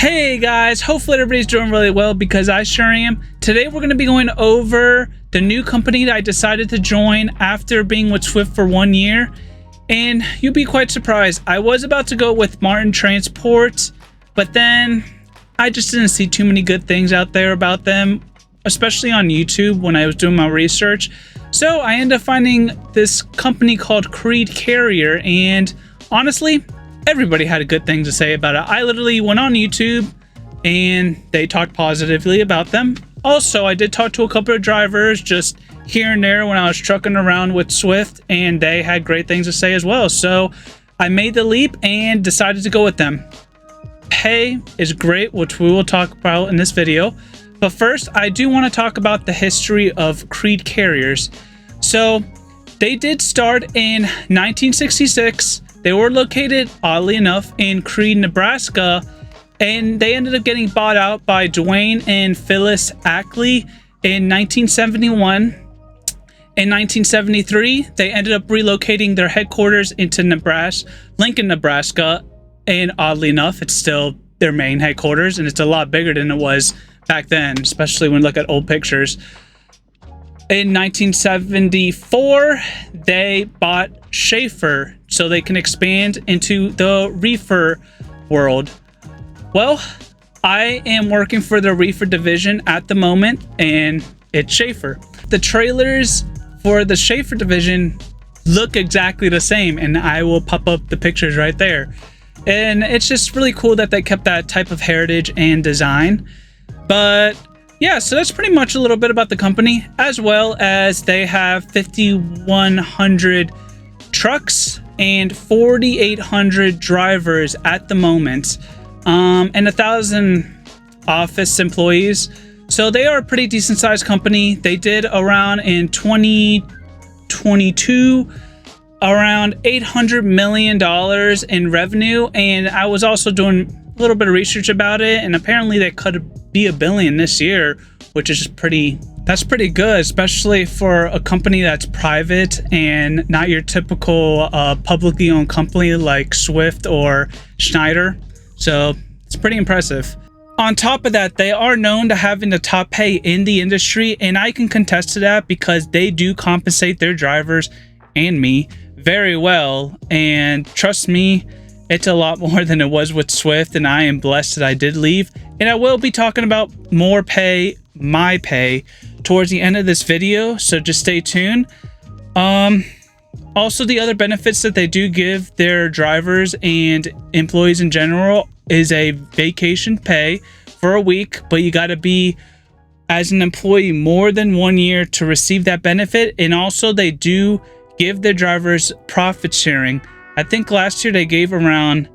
Hey guys, hopefully everybody's doing really well because I sure am. Today we're going to be going over the new company that I decided to join after being with Swift for 1 year. And you'll be quite surprised. I was about to go with Martin Transport, but then I just didn't see too many good things out there about them, especially on YouTube when I was doing my research. So I ended up finding this company called Creed Carrier, and honestly, everybody had a good thing to say about it. I literally went on YouTube and they talked positively about them. Also, I did talk to a couple of drivers just here and there when I was trucking around with Swift, and they had great things to say as well. So I made the leap and decided to go with them. Pay is great, which we will talk about in this video. But first, I do want to talk about the history of Creed Carriers. So they did start in 1966. They were located, oddly enough, in Creed, Nebraska, and they ended up getting bought out by Dwayne and Phyllis Ackley in 1971. In 1973, they ended up relocating their headquarters into Lincoln, Nebraska, and oddly enough, it's still their main headquarters, and it's a lot bigger than it was back then, especially when you look at old pictures. In 1974, they bought Schaefer so they can expand into the reefer world. Well, I am working for the reefer division at the moment, and it's Schaefer. The trailers for the Schaefer division look exactly the same, and I will pop up the pictures right there. And it's just really cool that they kept that type of heritage and design. But yeah, so that's pretty much a little bit about the company, as well as they have 5,100 trucks and 4,800 drivers at the moment, and 1,000 office employees. So they are a pretty decent sized company. They did around in 2022 around $800 million in revenue, and I was also doing a little bit of research about it, and apparently they could be $1 billion this year, which is pretty good, especially for a company that's private and not your typical publicly owned company like Swift or Schneider. So it's pretty impressive. On top of that, they are known to having the top pay in the industry, and I can contest to that because they do compensate their drivers and me very well. And trust me, it's a lot more than it was with Swift, and I am blessed that I did leave. And I will be talking about more pay, my pay, towards the end of this video, so just stay tuned. Also, the other benefits that they do give their drivers and employees in general is a vacation pay for a week, but you got to be as an employee more than 1 year to receive that benefit. And also they do give their drivers profit sharing. I think last year they gave around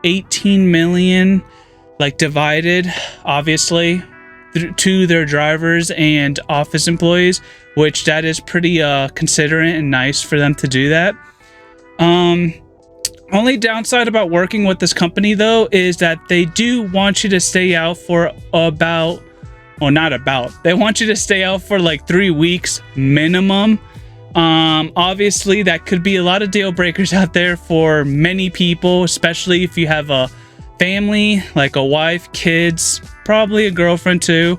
18 million, like divided, obviously, to their drivers and office employees, which that is pretty considerate and nice for them to do that. Only downside about working with this company though is that they do want you to stay out for they want you to stay out for like 3 weeks minimum. Obviously that could be a lot of deal breakers out there for many people, especially if you have a family, like a wife, kids, probably a girlfriend too.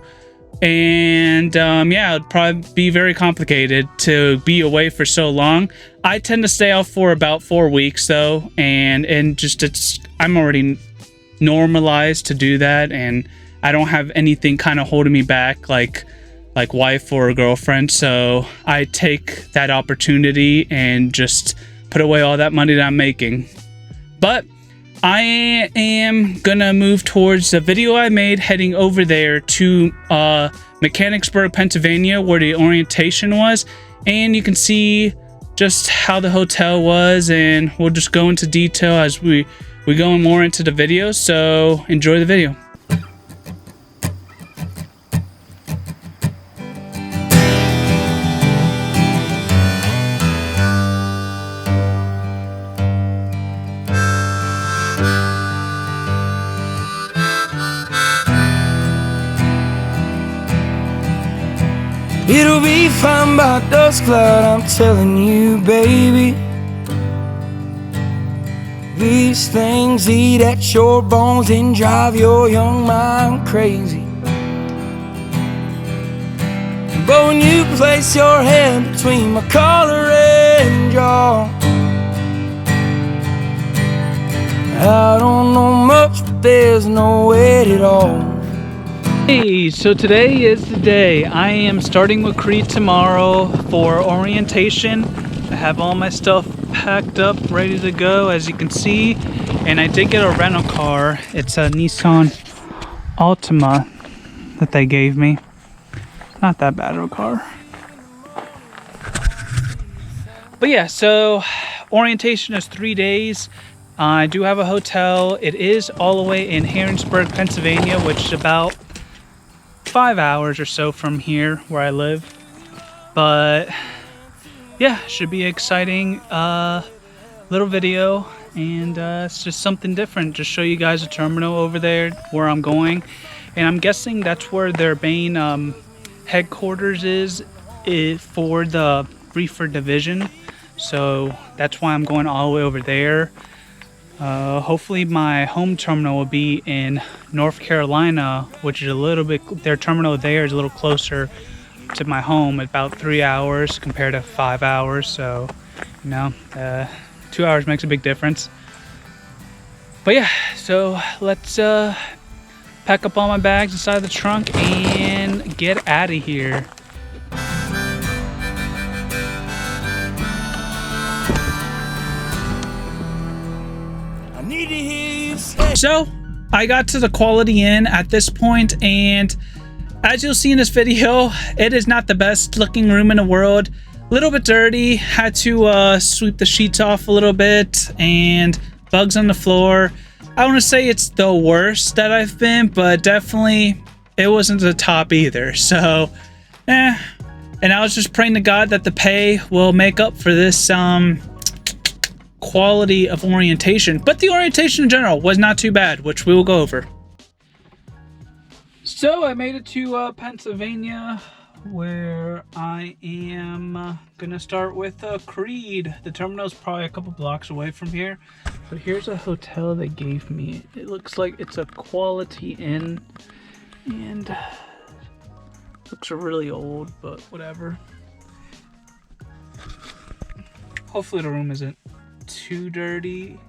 And yeah, it'd probably be very complicated to be away for so long. I tend to stay out for about 4 weeks though, and I'm already normalized to do that, and I don't have anything kind of holding me back like wife or a girlfriend. So I take that opportunity and just put away all that money that I'm making. But I am gonna move towards the video I made heading over there to Mechanicsburg, Pennsylvania, where the orientation was, and you can see just how the hotel was, and we'll just go into detail as we go more into the video. So enjoy the video. It'll be fine by dusk, cloud, I'm telling you, baby. These things eat at your bones and drive your young mind crazy. But when you place your hand between my collar and jaw, I don't know much, but there's no weight at all. Hey, so today is the day. I am starting with Creed tomorrow for orientation. I have all my stuff packed up, ready to go, as you can see. And I did get a rental car. It's a Nissan Altima that they gave me. Not that bad of a car. But yeah, so orientation is 3 days. I do have a hotel. It is all the way in Harrisburg, Pennsylvania, which is about 5 hours or so from here where I live. But yeah, should be exciting little video, and it's just something different. Just show you guys a terminal over there where I'm going, and I'm guessing that's where their main headquarters is for the reefer division. So that's why I'm going all the way over there. Hopefully my home terminal will be in North Carolina, which is a little bit, their terminal there is a little closer to my home, about 3 hours compared to 5 hours. So, you know, 2 hours makes a big difference. But yeah, so let's pack up all my bags inside the trunk and get out of here. So I got to the Quality Inn at this point, and as you'll see in this video, it is not the best looking room in the world. A little bit dirty, had to sweep the sheets off a little bit, and bugs on the floor. I want to say it's the worst that I've been, but definitely it wasn't the top either. So and I was just praying to God that the pay will make up for this quality of orientation. But the orientation in general was not too bad, which we will go over. So I made it to Pennsylvania, where I am gonna start with Creed. The terminal is probably a couple blocks away from here, but here's a hotel they gave me. It looks like it's a Quality Inn, and looks really old, but whatever. Hopefully the room isn't too dirty.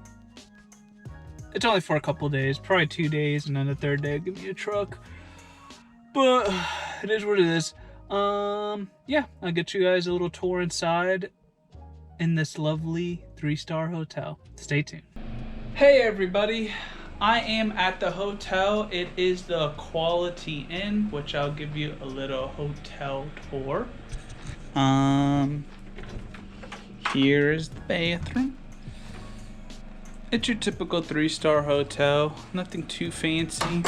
It's only for a couple days, probably 2 days, and then the third day I'll give me a truck. But it is what it is. Yeah, I'll get you guys a little tour inside in this lovely 3-star hotel. Stay tuned. Hey everybody, I am at the hotel. It is the Quality Inn, which I'll give you a little hotel tour. Here is the bathroom. It's your typical 3-star hotel, nothing too fancy.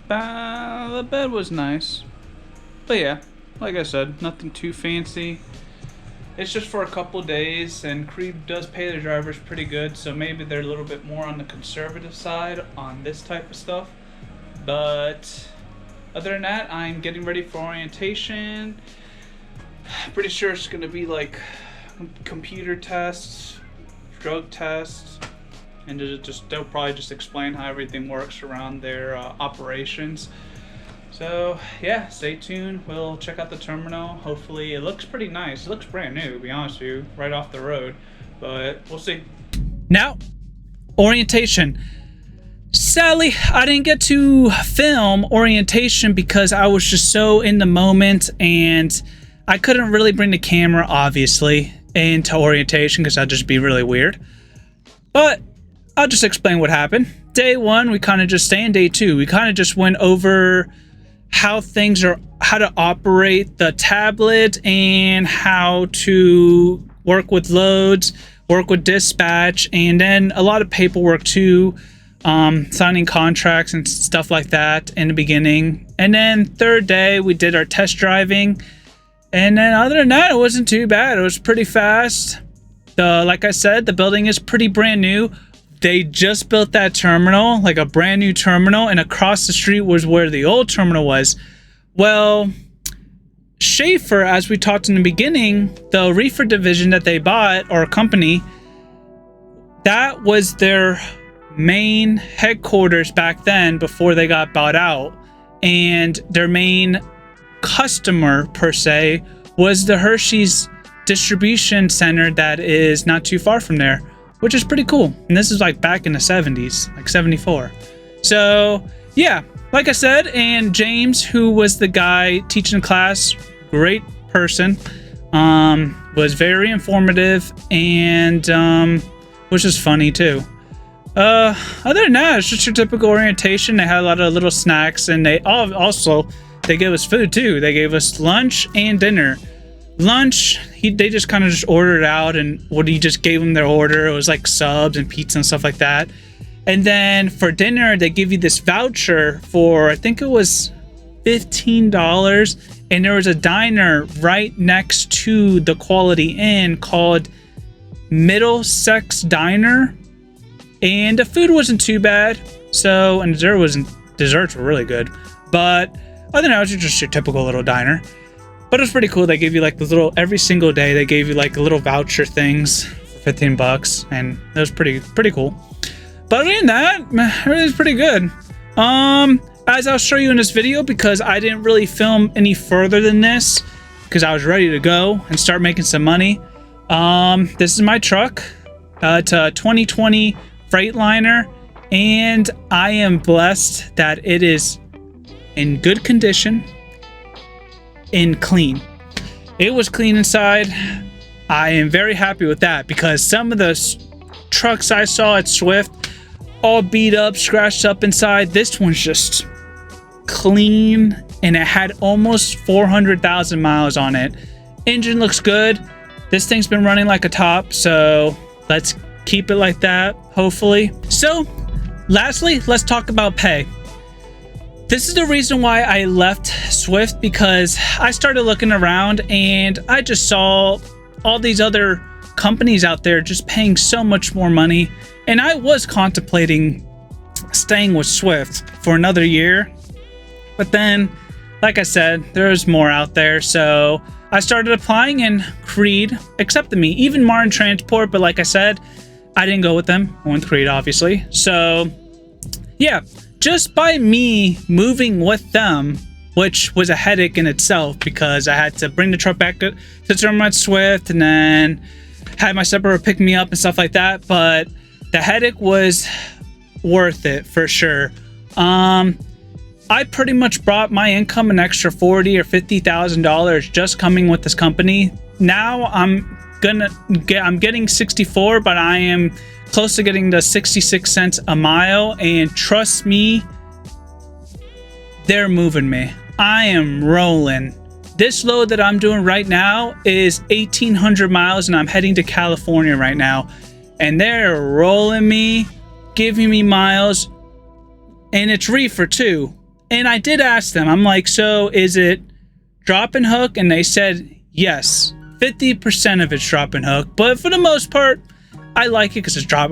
The bed was nice, but yeah, like I said, nothing too fancy. It's just for a couple days, and Creed does pay the drivers pretty good, so maybe they're a little bit more on the conservative side on this type of stuff. But other than that, I'm getting ready for orientation. Pretty sure it's gonna be like computer tests, drug tests, and they'll probably just explain how everything works around their operations. So yeah, stay tuned. We'll check out the terminal. Hopefully it looks pretty nice. It looks brand new, to be honest with you, right off the road, but we'll see. Now, orientation. Sadly, I didn't get to film orientation because I was just so in the moment, and I couldn't really bring the camera, obviously, into orientation because that'd just be really weird. But I'll just explain what happened. Day one, we kind of just stay in. Day two, we kind of just went over how to operate the tablet and how to work with loads, work with dispatch, and then a lot of paperwork too, signing contracts and stuff like that in the beginning. And then third day, we did our test driving. And then other than that, it wasn't too bad. It was pretty fast. Like I said, the building is pretty brand new. They just built that terminal, like a brand new terminal, and across the street was where the old terminal was. Well, Schaefer, as we talked in the beginning, the reefer division that they bought, or company, that was their main headquarters back then before they got bought out. And their main customer, per se, was the Hershey's distribution center that is not too far from there, which is pretty cool. And this is like back in the 70s, like 74. So yeah, like I said, and James, who was the guy teaching the class, great person, was very informative, and which is funny too. Other than that, it's just your typical orientation. They had a lot of little snacks, and they gave us food too. They gave us lunch and dinner. Lunch, they just kind of just ordered out, and he just gave them their order. It was like subs and pizza and stuff like that. And then for dinner, they give you this voucher for, I think it was $15, and there was a diner right next to the Quality Inn called Middlesex Diner, and the food wasn't too bad. So, and desserts were really good, but other than that, it was just your typical little diner. But it was pretty cool. They gave you like the little, every single day they gave you like little voucher things for $15, and that was pretty cool. But other than that, it was pretty good. As I'll show you in this video, because I didn't really film any further than this, because I was ready to go and start making some money. This is my truck. It's a 2020 Freightliner, and I am blessed that it is in good condition and clean. It was clean inside. I am very happy with that, because some of the trucks I saw at Swift, all beat up, scratched up inside. This one's just clean, and it had almost 400,000 miles on it. Engine looks good. This thing's been running like a top, so let's keep it like that, hopefully. So lastly, let's talk about pay. This is the reason why I left Swift, because I started looking around and I just saw all these other companies out there just paying so much more money. And I was contemplating staying with Swift for another year. But then, like I said, there's more out there. So I started applying, and Creed accepted me. Even Martin Transport, but like I said, I didn't go with them. I went with Creed, obviously. So yeah, just by me moving with them, which was a headache in itself, because I had to bring the truck back to Thermite Swift, and then had my separator pick me up and stuff like that. But the headache was worth it for sure. I pretty much brought my income an extra $40,000 or $50,000 just coming with this company. Now I'm getting 64, but I am close to getting the 66 cents a mile, and trust me, they're moving me. I am rolling. This load that I'm doing right now is 1,800 miles, and I'm heading to California right now, and they're rolling me, giving me miles, and it's reefer too. And I did ask them, I'm like, so is it drop and hook? And they said yes, 50% of it's drop and hook, but for the most part, I like it because it's drop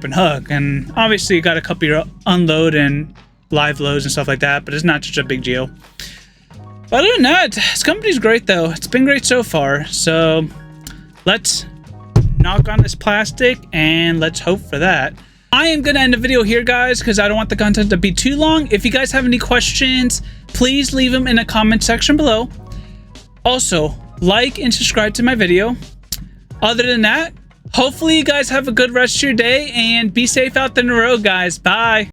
and hook, and obviously you got a couple of unload and live loads and stuff like that, but it's not such a big deal. But other than that, this company's great though. It's been great so far. So let's knock on this plastic and let's hope for that. I am gonna end the video here, guys, because I don't want the content to be too long. If you guys have any questions, please leave them in the comment section below. Also, like and subscribe to my video. Other than that, hopefully you guys have a good rest of your day, and be safe out there on the road, guys. Bye.